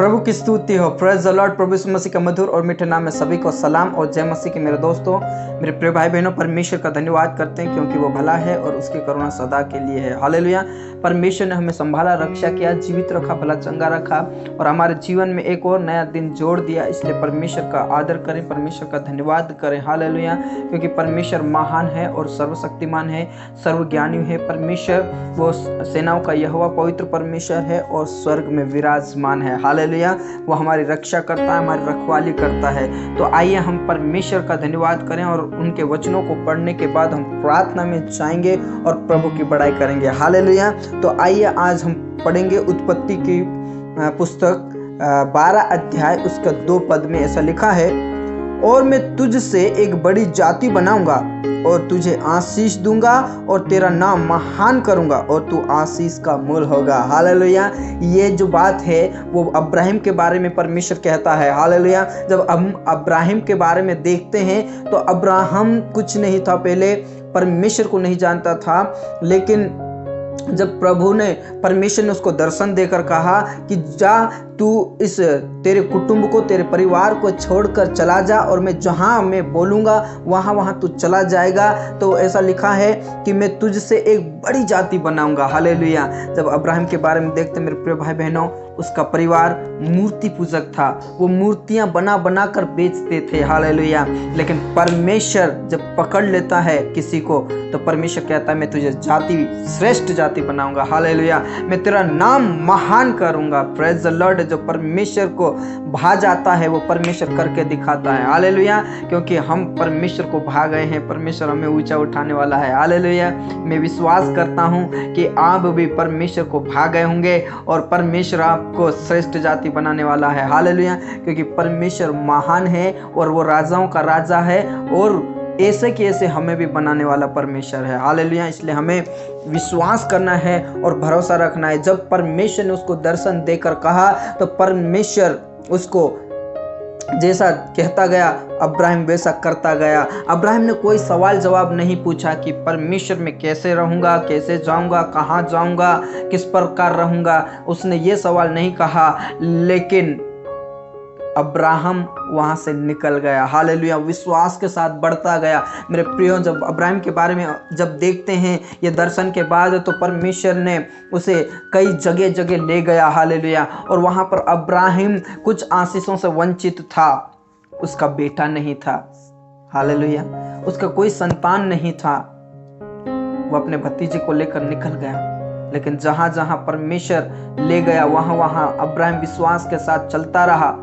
प्रभु की स्तुति हो। Praise the Lord. प्रभु यीशु मसीह का मधुर और मीठे नाम में सभी को सलाम और जय मसीह के मेरे दोस्तों, मेरे प्रिय भाई बहनों, परमेश्वर का धन्यवाद करते हैं क्योंकि वो भला है और उसकी करुणा सदा के लिए है। हालेलुया। परमेश्वर ने हमें संभाला, रक्षा किया, जीवित रखा, भला चंगा रखा और हमारे जीवन में एक और नया दिन जोड़ दिया। इसलिए परमेश्वर का आदर करें, परमेश्वर का धन्यवाद करें। हालेलुया। क्योंकि परमेश्वर महान है और सर्वशक्तिमान है, सर्वज्ञानी है। परमेश्वर वो सेनाओं का यहोवा पवित्र परमेश्वर है और स्वर्ग में विराजमान है। हालेलुया। वो हमारी रक्षा करता है, हमारी रखवाली करता है। तो आइए हम परमेश्वर का धन्यवाद करें और उनके वचनों को पढ़ने के बाद हम प्रार्थना में जाएंगे और प्रभु की बड़ाई करेंगे। हालेलुया। तो आइए आज हम पढ़ेंगे उत्पत्ति की पुस्तक 12 अध्याय उसका 2 पद में ऐसा लिखा है, और मैं तुझसे एक बड़ी जाति बनाऊंगा और तुझे आशीष दूंगा और तेरा नाम महान करूंगा और तू आशीष का मूल होगा। हालेलुया। ये जो बात है वो अब्राहिम के बारे में परमेश्वर कहता है। हालेलुया। जब हम अब्राहिम के बारे में देखते हैं तो अब्राहम कुछ नहीं था, पहले परमेश्वर को नहीं जानता था, लेकिन जब प्रभु ने परमेश्वर ने उसको दर्शन देकर कहा कि जा तू इस तेरे कुटुंब को, तेरे परिवार को छोड़कर चला जा और मैं जहां मैं बोलूंगा वहां तू चला जाएगा, तो ऐसा लिखा है कि मैं तुझसे एक बड़ी जाति बनाऊंगा। हालेलुया। जब अब्राहम के बारे में देखते मेरे प्रिय भाई बहनों, उसका परिवार मूर्ति पूजक था, वो मूर्तियां बना बना कर बेचते थे। हालेलुया। लेकिन परमेश्वर जब पकड़ लेता है किसी को तो परमेश्वर कहता है मैं तुझे जाति, श्रेष्ठ जाति बनाऊंगा। हालेलुया। मैं तेरा नाम महान करूंगा। Praise the Lord. जो परमेश्वर को भा जाता है वो परमेश्वर करके दिखाता है। हालेलुया। क्योंकि हम परमेश्वर को भा गए हैं, परमेश्वर हमें ऊंचा उठाने वाला है। हालेलुया। मैं विश्वास करता हूं कि आप भी परमेश्वर को भा गए होंगे और परमेश्वर आपको श्रेष्ठ जाति बनाने वाला है। हालेलुया। क्योंकि परमेश्वर महान है और वो राजाओं का राजा है और ऐसे कि ऐसे हमें भी बनाने वाला परमेश्वर है। हालेलुया। इसलिए हमें विश्वास करना है और भरोसा रखना है। जब परमेश्वर ने उसको दर्शन देकर कहा तो परमेश्वर उसको जैसा कहता गया अब्राहिम वैसा करता गया। अब्राहिम ने कोई सवाल जवाब नहीं पूछा कि परमेश्वर में कैसे रहूंगा, कैसे जाऊंगा, कहाँ जाऊंगा, किस प्रकार रहूंगा। उसने ये सवाल नहीं कहा, लेकिन अब्राहम वहां से निकल गया। हालेलुया। विश्वास के साथ बढ़ता गया। मेरे प्रियो, जब अब्राहम के बारे में जब देखते हैं ये दर्शन के बाद, तो परमेश्वर ने उसे कई जगह जगह ले गया। हालेलुया। और वहां पर अब्राहम कुछ आशीषों से वंचित था। उसका बेटा नहीं था। हालेलुया। उसका कोई संतान नहीं था। वो अपने भतीजे को लेकर निकल गया, लेकिन जहां जहां परमेश्वर ले गया वहां वहां अब्राहम विश्वास के साथ चलता रहा।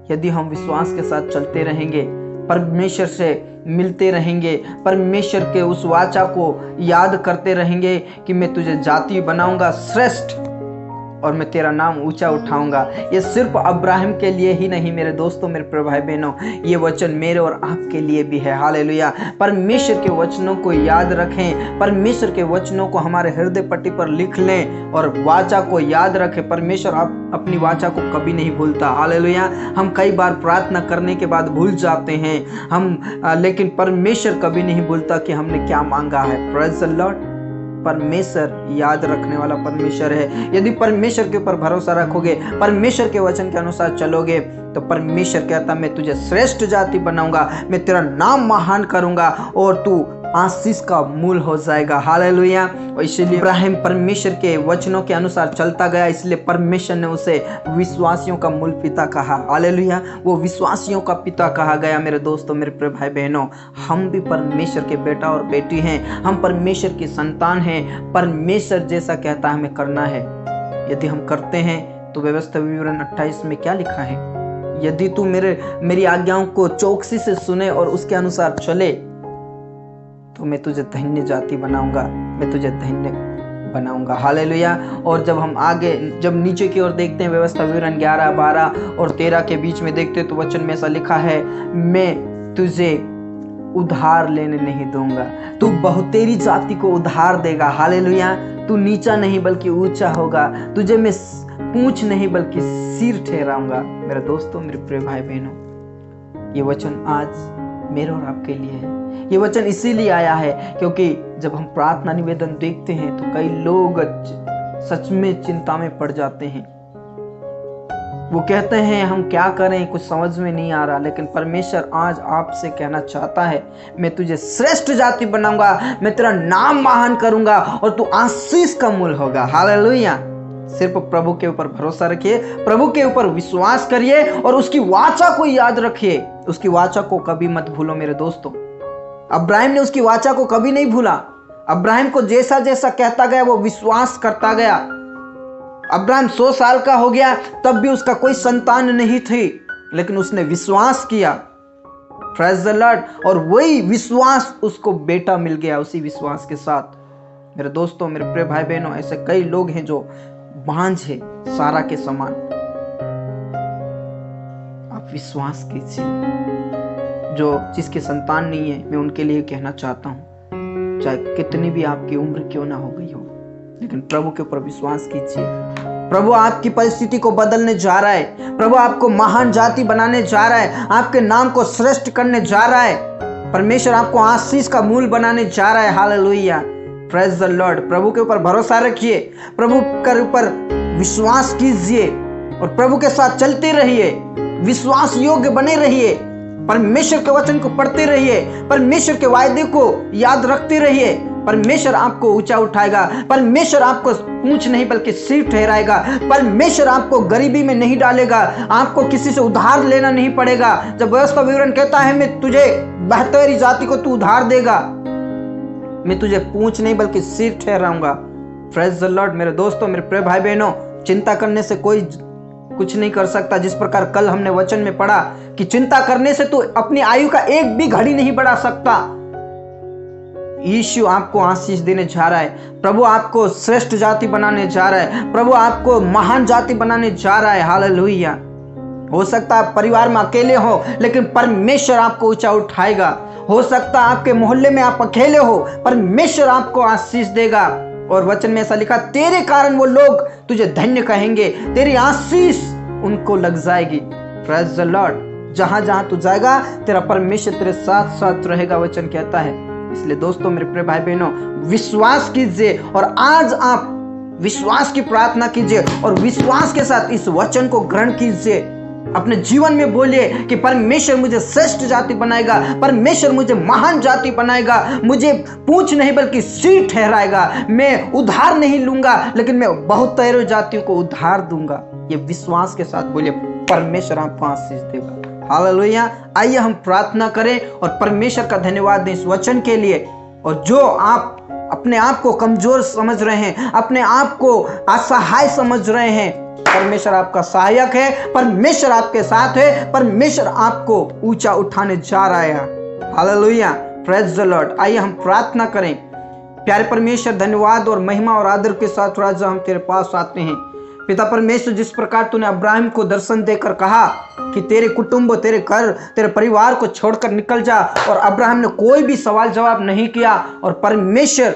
यदि हम विश्वास के साथ चलते रहेंगे, परमेश्वर से मिलते रहेंगे, परमेश्वर के उस वाचा को याद करते रहेंगे कि मैं तुझे जाति बनाऊंगा श्रेष्ठ और मैं तेरा नाम ऊंचा उठाऊंगा। ये सिर्फ अब्राहम के लिए ही नहीं मेरे दोस्तों, मेरे प्रिय भाई बहनों, ये वचन मेरे और आपके लिए भी है। हालेलुया। परमेश्वर के वचनों को याद रखें, परमेश्वर के वचनों को हमारे हृदय पट्टी पर लिख लें और वाचा को याद रखें। परमेश्वर आप अपनी वाचा को कभी नहीं भूलता। हालेलुया। हम कई बार प्रार्थना करने के बाद भूल जाते हैं लेकिन परमेश्वर कभी नहीं भूलता कि हमने क्या मांगा है। Praise the Lord. परमेश्वर याद रखने वाला परमेश्वर है। यदि परमेश्वर के ऊपर भरोसा रखोगे, परमेश्वर के वचन के अनुसार चलोगे, तो परमेश्वर कहता मैं तुझे श्रेष्ठ जाति बनाऊंगा, मैं तेरा नाम महान करूंगा और तू आशीष का मूल हो जाएगा। हालेलुया। और इसलिए इब्राहिम परमेश्वर के वचनों के अनुसार चलता गया, इसलिए परमेश्वर ने उसे विश्वासियों का मूल पिता कहा। हालेलुया। वो विश्वासियों का पिता कहा गया। मेरे दोस्तों, मेरे प्रिय भाई बहनों, हम भी परमेश्वर के बेटा और बेटी हैं, हम परमेश्वर की संतान हैं। परमेश्वर जैसा कहता है हमें करना है। यदि हम करते हैं तो व्यवस्था विवरण 28 में क्या लिखा है, यदि तू मेरी आज्ञाओं को चौकसी से सुने और उसके अनुसार चले तो मैं तुझे धन्य जाति बनाऊंगा, मैं तुझे धन्य बनाऊंगा। हालेलुया। और जब हम आगे जब नीचे की ओर देखते हैं, व्यवस्था विवरण 11, 12 और 13 के बीच में देखते हैं तो वचन में ऐसा लिखा है, मैं तुझे उधार लेने नहीं दूंगा, तू बहुतेरी जाति को उधार देगा। हालेलुया। तू नीचा नहीं बल्कि ऊंचा होगा, तुझे मैं पूंछ नहीं बल्कि सिर ठहराऊंगा। मेरे दोस्तों, मेरे प्रिय भाई बहनों, ये वचन आज मेरे और आपके लिए है। ये वचन इसीलिए आया है क्योंकि जब हम प्रार्थना निवेदन देखते हैं तो कई लोग सच में चिंता में पड़ जाते हैं। वो कहते हैं हम क्या करें, कुछ समझ में नहीं आ रहा, लेकिन परमेश्वर आज आपसे कहना चाहता है, मैं तुझे श्रेष्ठ जाति बनाऊंगा, मैं तेरा नाम महान करूंगा और तू आशीष का मूल होगा। हालेलुया। सिर्फ प्रभु के ऊपर भरोसा रखिए, प्रभु के ऊपर विश्वास करिए और उसकी वाचा को याद रखिए। उसकी वाचा को कभी मत भूलो मेरे दोस्तों। अब्राहिम ने उसकी वाचा को कभी नहीं भूला। अब्राहिम को जैसा जैसा कहता गया वो विश्वास करता गया। अब्राहिम 100 साल का हो गया तब भी उसका कोई संतान नहीं थी, लेकिन उसने विश्वास किया। Praise the Lord. और वही विश्वास उसको बेटा मिल गया उसी विश्वास के साथ। मेरे दोस्तों, मेरे प्रिय भाई बहनों, ऐसे कई लोग हैं जो बांझ है सारा के समान। आप विश्वास कीजिए। जो जिसके संतान नहीं है, मैं उनके लिए कहना चाहता हूं, चाहे कितनी भी आपकी उम्र क्यों ना हो गई हो, लेकिन प्रभु के ऊपर विश्वास कीजिए। प्रभु आपकी परिस्थिति को बदलने जा रहा है। प्रभु आपको महान जाति बनाने जा रहा है, आपके नाम को श्रेष्ठ करने जा रहा है। परमेश्वर आपको आशीष का मूल बनाने जा रहा है। Hallelujah, praise the Lord. प्रभु के ऊपर भरोसा रखिए, प्रभु के ऊपर विश्वास कीजिए और प्रभु के साथ चलते रहिए। विश्वास योग्य बने रहिए, परमेश्वर के वचन को पढ़ते रहिए, परमेश्वर के वायदे को याद रखते रहिए। परमेश्वर आपको ऊंचा उठाएगा। परमेश्वर आपको पूंछ नहीं बल्कि सिर ठहराएगा। परमेश्वर आपको गरीबी में नहीं डालेगा। आपको किसी से उधार लेना नहीं पड़ेगा। जब व्यवस्था विवरण कहता है मैं तुझे बेहतरी जाति को तू उधार देगा, मैं तुझे पूंछ नहीं बल्कि सिर ठहराऊंगा। Praise the Lord. मेरे दोस्तों, मेरे प्रिय भाई बहनों, चिंता करने से कोई कुछ नहीं कर सकता। जिस प्रकार कल हमने वचन में पढ़ा कि चिंता करने से तू अपनी आयु का एक भी घड़ी नहीं बढ़ा सकता। यीशु आपको आशीष देने जा रहा है। प्रभु आपको श्रेष्ठ जाति बनाने जा रहा है। प्रभु आपको महान जाति बनाने जा रहा है। हालेलुया। हो सकता है परिवार में अकेले हो, लेकिन परमेश्वर आपको ऊंचा उठाएगा। हो सकता है आपके मोहल्ले में आप अकेले हो, परमेश्वर आपको आशीष देगा। और वचन में ऐसा लिखा, तेरे कारण वो लोग तुझे धन्य कहेंगे, तेरी आशीष उनको लग जाएगी। Praise the Lord. जहां जहां तू जाएगा तेरा परमेश्वर तेरे साथ साथ रहेगा, वचन कहता है। इसलिए दोस्तों, मेरे प्रिय भाई बहनों, विश्वास कीजिए और आज आप विश्वास की प्रार्थना कीजिए और विश्वास के साथ इस वचन को ग्रहण कीजिए। अपने जीवन में बोलिए कि परमेश्वर मुझे श्रेष्ठ जाति बनाएगा, परमेश्वर मुझे महान जाति बनाएगा, मुझे पूंछ नहीं बल्कि सिर ठहराएगा। मैं उधार नहीं लूंगा, लेकिन मैं बहुत सारी जातियों को उधार दूंगा। ये विश्वास के साथ बोलिए, परमेश्वर आपको आशीष देगा। हालेलुया। आइए हम प्रार्थना करें और परमेश्वर का धन्यवाद दें इस वचन के लिए। और जो आप अपने आप को कमजोर समझ रहे हैं, अपने आप को असहाय समझ रहे हैं, परमेश्वर आपका सहायक है, परमेश्वर आपके साथ है, परमेश्वर आपको ऊंचा उठाने जा रहा है। Hallelujah, praise the Lord. आइए हम प्रार्थना करें। प्यारे परमेश्वर, धन्यवाद और महिमा और आदर के साथ राजा हम तेरे पास आते हैं। पिता परमेश्वर, जिस प्रकार तूने अब्राहिम को दर्शन देकर कहा कि तेरे कुटुंब, तेरे घर, तेरे परिवार को छोड़कर निकल जा, और अब्राहिम ने कोई भी सवाल जवाब नहीं किया, और परमेश्वर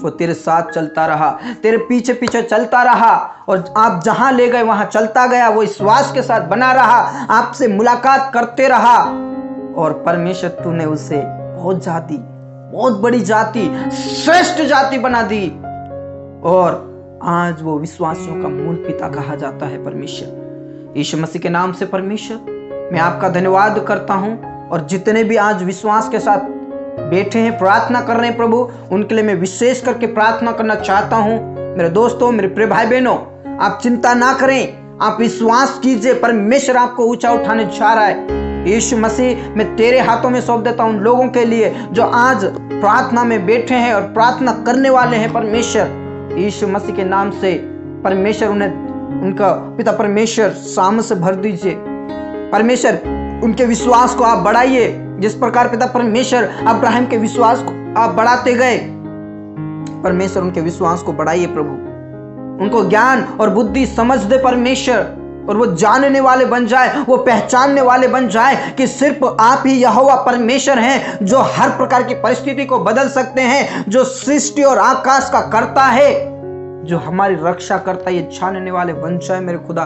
वो तेरे साथ चलता रहा, तेरे पीछे पीछे चलता रहा, और आप जहां ले गए वहां चलता गया। वो विश्वास के साथ बना रहा, आपसे मुलाकात करते रहा, और परमेश्वर तूने उसे बहुत जाति, बहुत बड़ी जाति, श्रेष्ठ जाति बना दी, और आज वो विश्वासियों का मूल पिता कहा जाता है। परमेश्वर, यीशु मसीह के नाम से परमेश्वर मैं आपका धन्यवाद करता हूं, और जितने भी आज विश्वास के साथ बैठे हैं, प्रार्थना कर रहे हैं प्रभु, उनके लिए मैं विशेष करके प्रार्थना करना चाहता हूं। मेरे दोस्तों, मेरे प्रिय भाई बहनों, आप चिंता ना करें, आप विश्वास कीजिए, परमेश्वर आपको ऊंचा उठाने जा रहा है। यीशु मसीह, मैं तेरे हाथों में सौंप देता हूं उन लोगों के लिए जो आज प्रार्थना में बैठे हैं और प्रार्थना करने वाले हैं। परमेश्वर, यीशु मसीह के नाम से परमेश्वर उन्हें, उनका पिता परमेश्वर सामर्थ से भर दीजिए। परमेश्वर, उनके विश्वास को आप बढ़ाइए, जिस प्रकार पिता परमेश्वर अब्राहिम के विश्वास को आप बढ़ाते गए। परमेश्वर, उनके विश्वास को बढ़ाइए प्रभु, उनको ज्ञान और बुद्धि समझ दे परमेश्वर, और वो जानने वाले बन जाए, वो पहचानने वाले बन जाए कि सिर्फ आप ही यहोवा परमेश्वर हैं, जो हर प्रकार की परिस्थिति को बदल सकते हैं, जो सृष्टि और आकाश का करता है, जो हमारी रक्षा करता है। ये जानने वाले बन जाए मेरे खुदा।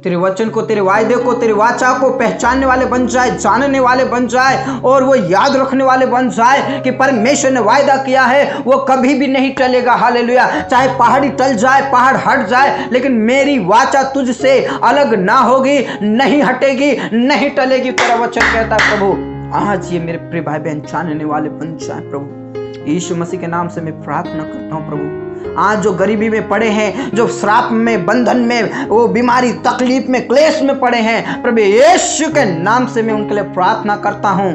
तेरे वचन को, तेरे वायदे को, तेरे वाचा को पहचानने वाले बन जाए, जानने वाले बन जाए और वो याद रखने वाले बन जाए कि परमेश्वर ने वायदा किया है वो कभी भी नहीं टलेगा। हालेलुया। चाहे पहाड़ी टल जाए, पहाड़ हट जाए, लेकिन मेरी वाचा तुझसे अलग ना होगी, नहीं हटेगी, नहीं टलेगी। तेरा वचन कहता है प्रभु आज ये मेरे प्रिय भाई बहन जानने वाले बन जाए प्रभु। यीशु मसीह के नाम से मैं प्रार्थना करता हूँ प्रभु। आज जो गरीबी में पड़े हैं, जो श्राप में, बंधन में, वो बीमारी, तकलीफ में, क्लेश में पड़े हैं, प्रभु यीशु के नाम से मैं उनके लिए प्रार्थना करता हूं।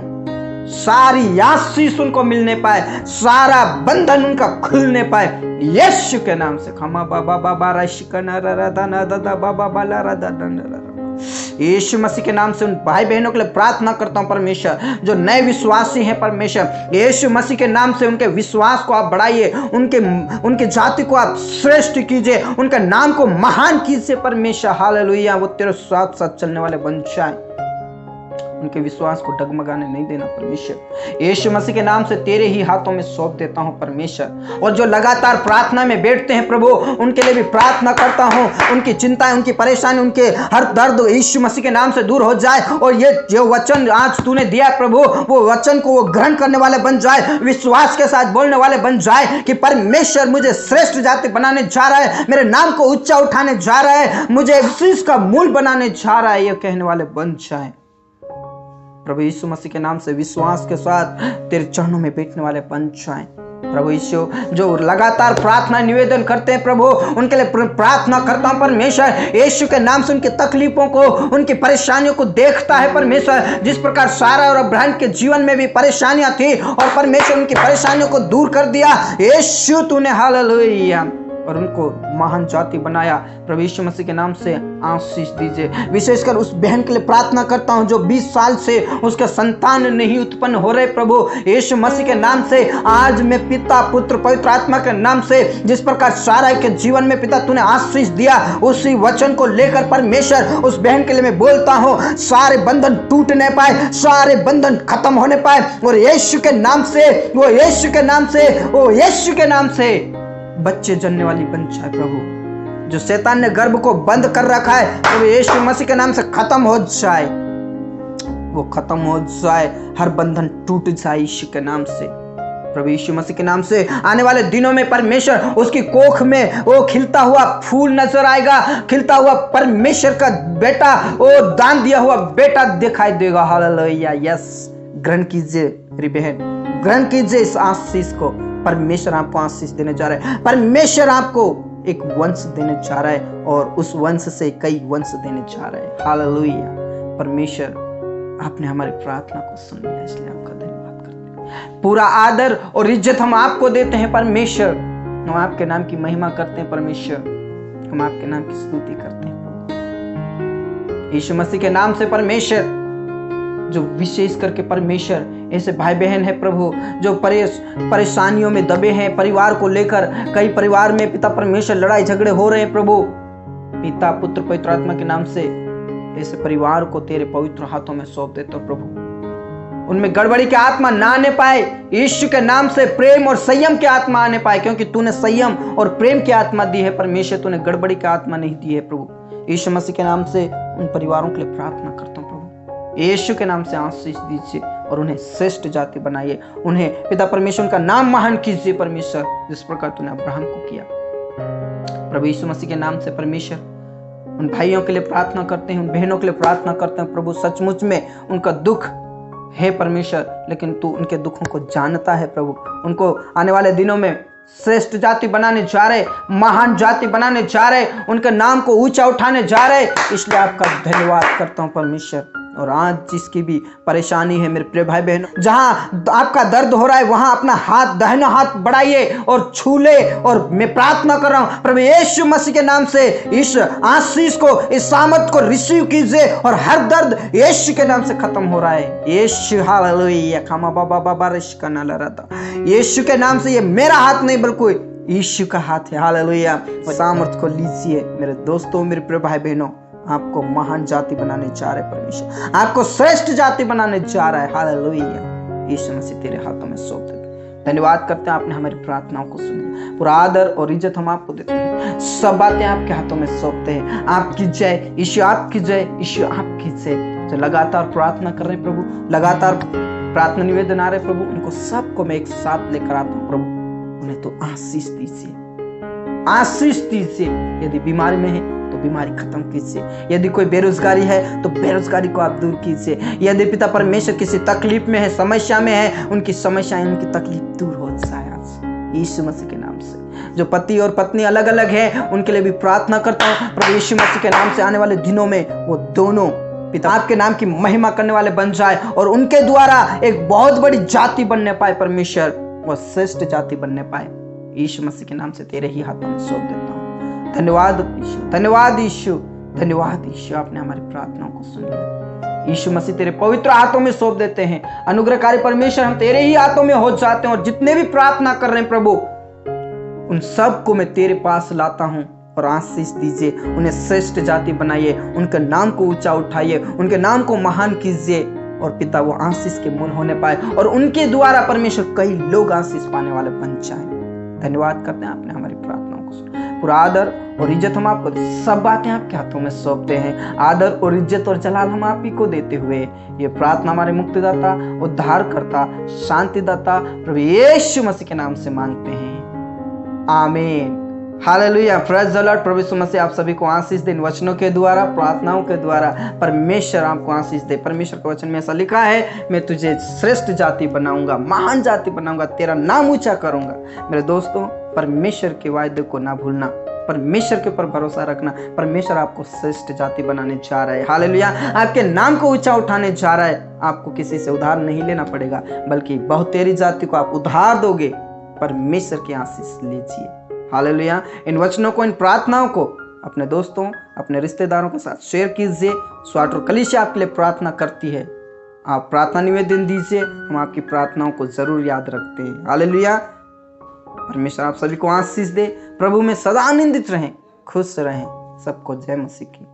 सारी आशीष उनको मिलने पाए, सारा बंधन उनका खुलने पाए यीशु के नाम से। खमा बाबा बाबा रशिकना रदा दादा बाबा बाला रदा। यीशु मसीह के नाम से उन भाई बहनों के लिए प्रार्थना करता हूं परमेश्वर, जो नए विश्वासी हैं परमेश्वर, यीशु मसीह के नाम से उनके विश्वास को आप बढ़ाइए, उनके जाति को आप श्रेष्ठ कीजिए, उनके नाम को महान कीजिए परमेश्वर। हालेलुया। वो तेरे साथ साथ चलने वाले बन जाए, उनके विश्वास को डगमगाने नहीं देना परमेश्वर। यीशु मसीह के नाम से तेरे ही हाथों में सौंप देता हूं परमेश्वर। और जो लगातार प्रार्थना में बैठते हैं प्रभु, उनके लिए भी प्रार्थना करता हूं, उनकी चिंताएं, उनकी परेशानी, उनके हर दर्द यीशु मसीह के नाम से दूर हो जाए। और ये जो वचन आज तूने दिया प्रभु, वो वचन को वो ग्रहण करने वाले बन जाए, विश्वास के साथ बोलने वाले बन जाए कि परमेश्वर मुझे श्रेष्ठ जाति बनाने जा रहा है, मेरे नाम को ऊंचा उठाने जा रहा है, मुझे इस चीज का मूल बनाने जा रहा है, ये कहने वाले बन जाए प्रभु यीशु मसीह के नाम से। विश्वास के साथ तेरे चरणों में बैठने वाले बन जाएं प्रभु यीशु। जो लगातार प्रार्थना निवेदन करते हैं प्रभु, उनके लिए प्रार्थना करता हूं परमेश्वर यीशु के नाम से। उनकी तकलीफों को, उनकी परेशानियों को देखता है परमेश्वर। जिस प्रकार सारा और अब्राहम के जीवन में भी परेशानियां थी और परमेश्वर उनकी परेशानियों को दूर कर दिया यीशु तूने। हालेलुया। और उनको महान जाति बनाया प्रभु यीशु मसीह के नाम से आशीष दीजिए। विशेषकर उस बहन के लिए प्रार्थना करता हूं जो 20 साल से उसके संतान नहीं उत्पन्न हो रहे प्रभु यीशु मसीह के नाम से। आज मैं पिता, पुत्र, पवित्र आत्मा के नाम से जिस प्रकार सारा के जीवन में पिता तूने आशीष दिया, उसी वचन को लेकर परमेश्वर उस बहन के लिए मैं बोलता हूं, सारे बंधन टूटने पाए, सारे बंधन खत्म होने पाए। और यीशु के नाम से, वो यीशु के नाम से, वो यीशु के नाम से बच्चे जन्मने वाली बन जाए प्रभु। जो शैतान ने गर्भ को बंद कर रखा है प्रभु यीशु मसीह के नाम से खत्म हो जाए, वो खत्म हो जाए, हर बंधन टूट जाए यीशु के नाम से। प्रभु यीशु मसीह के नाम से आने वाले दिनों में परमेश्वर उसकी कोख में वो खिलता हुआ फूल नजर आएगा, खिलता हुआ परमेश्वर का बेटा, वो दान दिया हुआ बेटा दिखाई देगा। हालेलुया। यस, ग्रहण कीजिए मेरी बहन, ग्रहण कीजिए इस आशीष को। परमेश्वर आपको आशीष देने जा रहा है, परमेश्वर आपको एक वंश देने जा रहा है और उस वंश से कई वंश देने जा रहा है। हालेलुया। परमेश्वर आपने हमारी प्रार्थना को सुन लिया, इसलिए आपका धन्यवाद करते हैं। पूरा आदर और इज्जत हम आपको देते हैं परमेश्वर। हम आपके नाम की महिमा करते हैं परमेश्वर, हम आपके नाम की स्तुति करते हैं यीशु मसीह के नाम से। परमेश्वर जो विशेष करके परमेश्वर ऐसे भाई बहन है प्रभु जो परेशानियों में दबे हैं, परिवार को लेकर कई परिवार में पिता परमेश्वर लड़ाई झगड़े हो रहे हैं प्रभु, पिता, पुत्र, पवित्र आत्मा के नाम से ऐसे परिवार को तेरे पवित्र हाथों में सौंप देते हो प्रभु। उनमें गड़बड़ी की आत्मा ना आने पाए यीशु के नाम से, प्रेम और संयम की आत्मा आने पाए, क्योंकि तूने संयम और प्रेम की आत्मा दी है परमेश्वर, तूने गड़बड़ी की आत्मा नहीं दी है प्रभु। यीशु मसीह के नाम से उन परिवारों के लिए प्रार्थना करता हूँ प्रभु, यीशु के नाम से आशीष दीजिए और उन्हें श्रेष्ठ जाति बनाइए, उन्हें पिता परमेश्वर का नाम महान कीजिए परमेश्वर, जिस प्रकार तूने अब्राहम को किया प्रभु यीशु मसीह के नाम से। परमेश्वर उन भाइयों के लिए प्रार्थना करते हैं, उन बहनों के लिए प्रार्थना करते हैं प्रभु। सचमुच में उनका दुख है परमेश्वर, लेकिन तू उनके दुखों को जानता है प्रभु। उनको आने वाले दिनों में श्रेष्ठ जाति बनाने जा रहे, महान जाति बनाने जा रहे, उनके नाम को ऊंचा उठाने जा रहे, इसलिए आपका धन्यवाद करता हूं परमेश्वर। और आज जिसकी भी परेशानी है मेरे प्रिय भाई बहनों, जहां आपका दर्द हो रहा है वहां अपना हाथ, दाहिना हाथ बढ़ाइए और छू ले। और मैं प्रार्थना कर रहा हूं प्रभु यीशु मसीह के नाम से इस आशीष को, इस सामर्थ को रिसीव कीजिए और हर दर्द यीशु के नाम से खत्म हो रहा है। यीशु, हालेलुया। खामा बाबा बाबा रिश्का ना लड़ाता, यीशु के नाम से ये मेरा हाथ नहीं बल्कि यीशु का हाथ है। हालेलुया। सामर्थ को लीजिए मेरे दोस्तों, मेरे प्रिय भाई बहनों, आपको महान जाति बनाने जा रहे परमेश्वर, आपको श्रेष्ठ जाति बनाने जा रहा है। हालेलुया। यीशु मसीह तेरे हाथों में सौंप देते, धन्यवाद करते हैं, आपने हमारी प्रार्थनाओं को सुन लिया। पूरा आदर और इज्जत हम आपको देते हैं, सब बातें आपके हाथों में सौंपते हैं। आपकी जय यीशु, आपकी जय यीशु, आपकी जय। जो लगातार प्रार्थना कर रहे प्रभु, लगातार प्रार्थना निवेदन आ रहे प्रभु, उनको सबको मैं एक साथ लेकर आता हूँ प्रभु। उन्हें तो आशीष दीजिए, आशीष दीजिए। यदि बीमारी में है तो बीमारी खत्म कीजिए, यदि कोई बेरोजगारी है तो बेरोजगारी को आप दूर कीजिए। यदि पिता परमेश्वर किसी तकलीफ में है, समस्या में है, उनकी समस्याएं, उनकी तकलीफ दूर हो जाए आज यीशु मसीह के नाम से। जो पति और पत्नी अलग अलग है उनके लिए भी प्रार्थना करता हूँ प्रभु यीशु मसीह के नाम से। आने वाले दिनों में वो दोनों पिता आपके नाम की महिमा करने वाले बन जाए और उनके द्वारा एक बहुत बड़ी जाति बनने पाए परमेश्वर, वो श्रेष्ठ जाति बनने पाए। यीशु मसीह के नाम से तेरे ही हाथों में सौंप देता हूँ। धन्यवाद यीशु, धन्यवाद यीशु, धन्यवाद यीशु, आपने हमारी प्रार्थनाओं को सुन लिया। यीशु मसीह तेरे पवित्र हाथों में सौंप देते हैं। अनुग्रहकारी परमेश्वर, हम तेरे ही हाथों में हो जाते हैं और जितने भी प्रार्थना कर रहे हैं प्रभु, उन सबको मैं तेरे पास लाता हूँ और आशीष दीजिए। उन्हें श्रेष्ठ जाति बनाइए, उनके नाम को ऊंचा उठाइए, उनके नाम को महान कीजिए और पिता वो आशीष के मूल होने पाए और उनके द्वारा परमेश्वर कई लोग आशीष पाने वाले बन जाए। धन्यवाद करते हैं, आपने हमारी प्रार्थनाओं को सुना। पूरा आदर और इज्जत हम आपको, सब बातें आपके हाथों में सौंपते हैं। आदर और इज्जत और जलाल हम आप ही को देते हुए ये प्रार्थना हमारे मुक्तिदाता, उद्धारकर्ता, शांतिदाता प्रभु यीशु मसीह के नाम से मांगते हैं, आमीन। Hallelujah, praise the Lord. प्रभु यीशु मसीह आप सभी को आशीष दे। इन वचनों के द्वारा, प्रार्थनाओं के द्वारा परमेश्वर आपको आशीष दे। परमेश्वर के वचन में ऐसा लिखा है, मैं तुझे श्रेष्ठ जाति बनाऊंगा, महान जाति बनाऊंगा, तेरा नाम ऊंचा करूंगा। मेरे दोस्तों, परमेश्वर के वायदे को ना भूलना, परमेश्वर के ऊपर भरोसा रखना। परमेश्वर आपको श्रेष्ठ जाति बनाने जा रहा है। हालेलुया, आपके नाम को ऊंचा उठाने जा रहा है। आपको किसी से उधार नहीं लेना पड़ेगा, बल्कि बहुतेरी जाति को आप उधार दोगे। परमेश्वर की आशीष लीजिए। हालेलुया। इन वचनों को, इन प्रार्थनाओं को अपने दोस्तों, अपने रिश्तेदारों के साथ शेयर कीजिए। स्वाट और कलीसिया आपके लिए प्रार्थना करती है। आप प्रार्थना निवेदन दीजिए, हम आपकी प्रार्थनाओं को जरूर याद रखते हैं। हालेलुया। परमेश्वर आप सभी को आशीष दे। प्रभु में सदा आनंदित रहें, खुश रहें। सबको जय मसीह की।